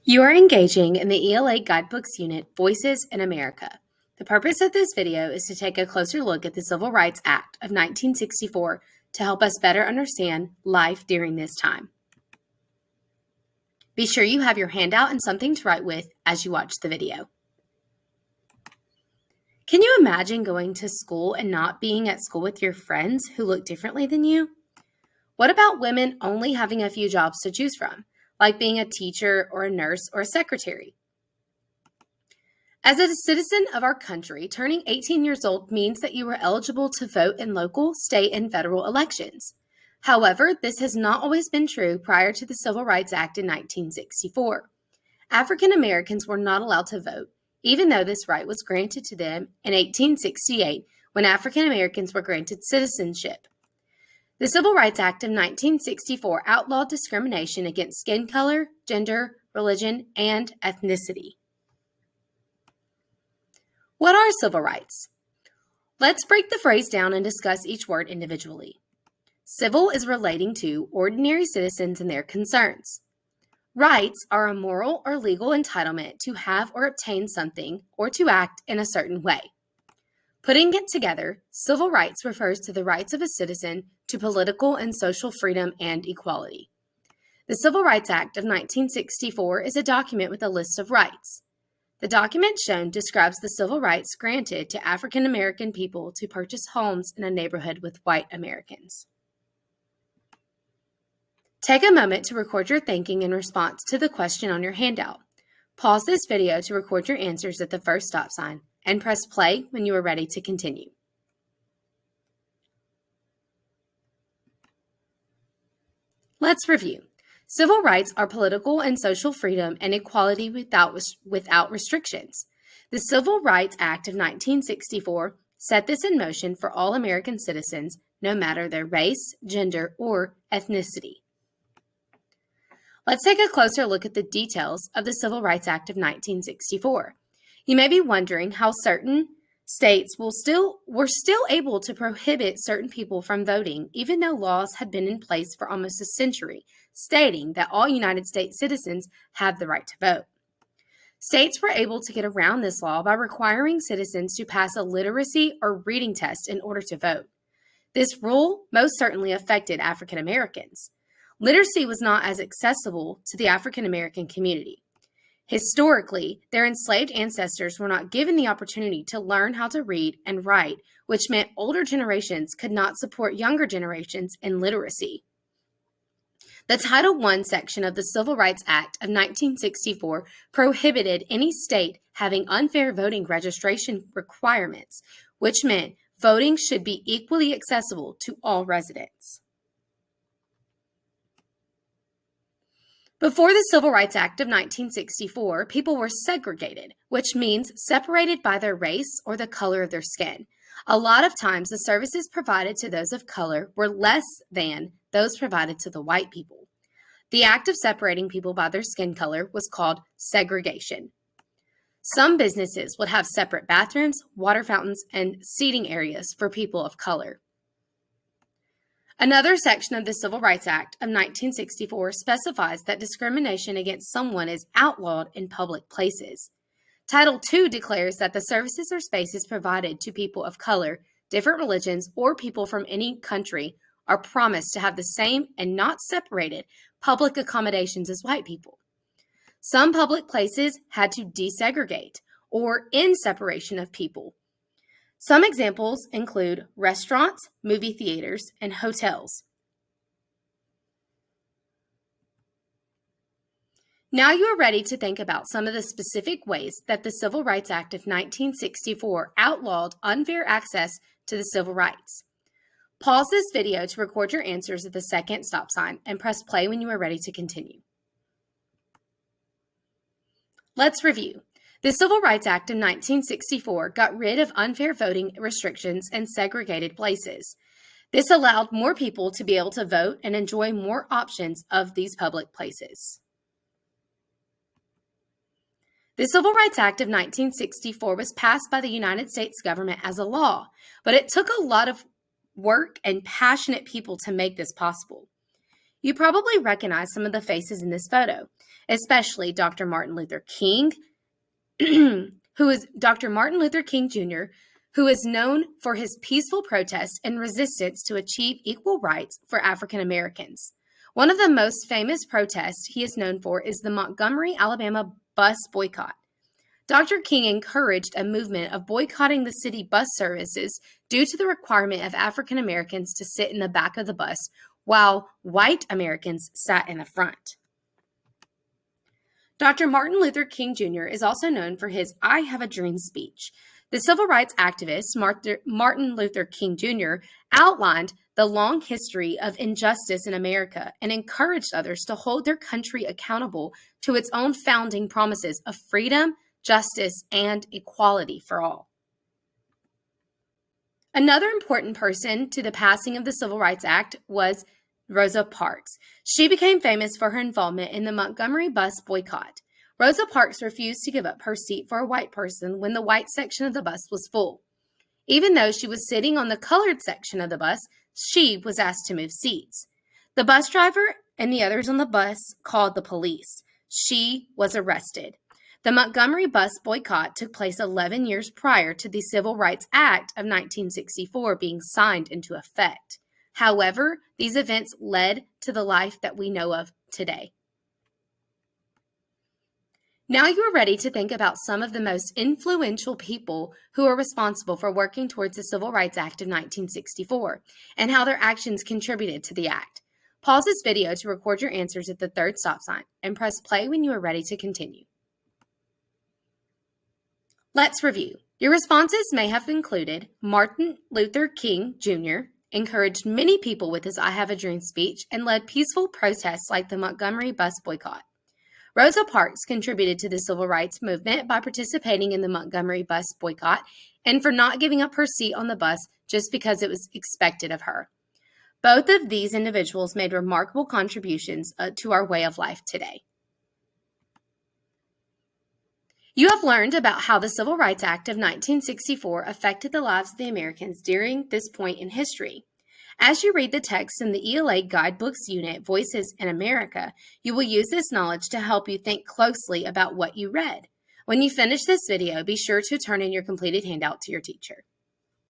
You are engaging in the ELA Guidebooks Unit, Voices in America. The purpose of this video is to take a closer look at the Civil Rights Act of 1964 to help us better understand life during this time. Be sure you have your handout and something to write with as you watch the video. Can you imagine going to school and not being at school with your friends who look differently than you? What about women only having a few jobs to choose from, like being a teacher or a nurse or a secretary? As a citizen of our country, turning 18 years old means that you are eligible to vote in local, state, and federal elections. However, this has not always been true prior to the Civil Rights Act in 1964. African Americans were not allowed to vote, even though this right was granted to them in 1868 when African Americans were granted citizenship. The Civil Rights Act of 1964 outlawed discrimination against skin color, gender, religion, and ethnicity. What are civil rights? Let's break the phrase down and discuss each word individually. Civil is relating to ordinary citizens and their concerns. Rights are a moral or legal entitlement to have or obtain something or to act in a certain way. Putting it together, civil rights refers to the rights of a citizen to political and social freedom and equality. The Civil Rights Act of 1964 is a document with a list of rights. The document shown describes the civil rights granted to African American people to purchase homes in a neighborhood with white Americans. Take a moment to record your thinking in response to the question on your handout. Pause this video to record your answers at the first stop sign and press play when you are ready to continue. Let's review. Civil rights are political and social freedom and equality without restrictions. The Civil Rights Act of 1964 set this in motion for all American citizens, no matter their race, gender, or ethnicity. Let's take a closer look at the details of the Civil Rights Act of 1964. You may be wondering how certain states were still able to prohibit certain people from voting, even though laws had been in place for almost a century, stating that all United States citizens have the right to vote. States were able to get around this law by requiring citizens to pass a literacy or reading test in order to vote. This rule most certainly affected African Americans. Literacy was not as accessible to the African American community. Historically, their enslaved ancestors were not given the opportunity to learn how to read and write, which meant older generations could not support younger generations in literacy. The Title I section of the Civil Rights Act of 1964 prohibited any state having unfair voting registration requirements, which meant voting should be equally accessible to all residents. Before the Civil Rights Act of 1964, people were segregated, which means separated by their race or the color of their skin. A lot of times, the services provided to those of color were less than those provided to the white people. The act of separating people by their skin color was called segregation. Some businesses would have separate bathrooms, water fountains, and seating areas for people of color. Another section of the Civil Rights Act of 1964 specifies that discrimination against someone is outlawed in public places. Title II declares that the services or spaces provided to people of color, different religions, or people from any country are promised to have the same and not separated public accommodations as white people. Some public places had to desegregate or end separation of people. Some examples include restaurants, movie theaters, and hotels. Now you are ready to think about some of the specific ways that the Civil Rights Act of 1964 outlawed unfair access to the civil rights. Pause this video to record your answers at the second stop sign and press play when you are ready to continue. Let's review. The Civil Rights Act of 1964 got rid of unfair voting restrictions and segregated places. This allowed more people to be able to vote and enjoy more options of these public places. The Civil Rights Act of 1964 was passed by the United States government as a law, but it took a lot of work and passionate people to make this possible. You probably recognize some of the faces in this photo, especially Dr. Martin Luther King, Dr. Martin Luther King Jr., who is known for his peaceful protest and resistance to achieve equal rights for African Americans. One of the most famous protests he is known for is the Montgomery, Alabama bus boycott. Dr. King encouraged a movement of boycotting the city bus services due to the requirement of African Americans to sit in the back of the bus while white Americans sat in the front. Dr. Martin Luther King Jr. is also known for his I Have a Dream speech. The civil rights activist Martin Luther King Jr. outlined the long history of injustice in America and encouraged others to hold their country accountable to its own founding promises of freedom, justice, and equality for all. Another important person to the passing of the Civil Rights Act was Rosa Parks. She became famous for her involvement in the Montgomery bus boycott. Rosa Parks refused to give up her seat for a white person when the white section of the bus was full. Even though she was sitting on the colored section of the bus, she was asked to move seats. The bus driver and the others on the bus called the police. She was arrested. The Montgomery bus boycott took place 11 years prior to the Civil Rights Act of 1964 being signed into effect. However, these events led to the life that we know of today. Now you are ready to think about some of the most influential people who are responsible for working towards the Civil Rights Act of 1964 and how their actions contributed to the act. Pause this video to record your answers at the third stop sign and press play when you are ready to continue. Let's review. Your responses may have included Martin Luther King Jr., encouraged many people with his I Have a Dream speech, and led peaceful protests like the Montgomery bus boycott. Rosa Parks contributed to the civil rights movement by participating in the Montgomery bus boycott and for not giving up her seat on the bus just because it was expected of her. Both of these individuals made remarkable contributions to our way of life today. You have learned about how the Civil Rights Act of 1964 affected the lives of the Americans during this point in history. As you read the text in the ELA Guidebooks Unit, Voices in America, you will use this knowledge to help you think closely about what you read. When you finish this video, be sure to turn in your completed handout to your teacher.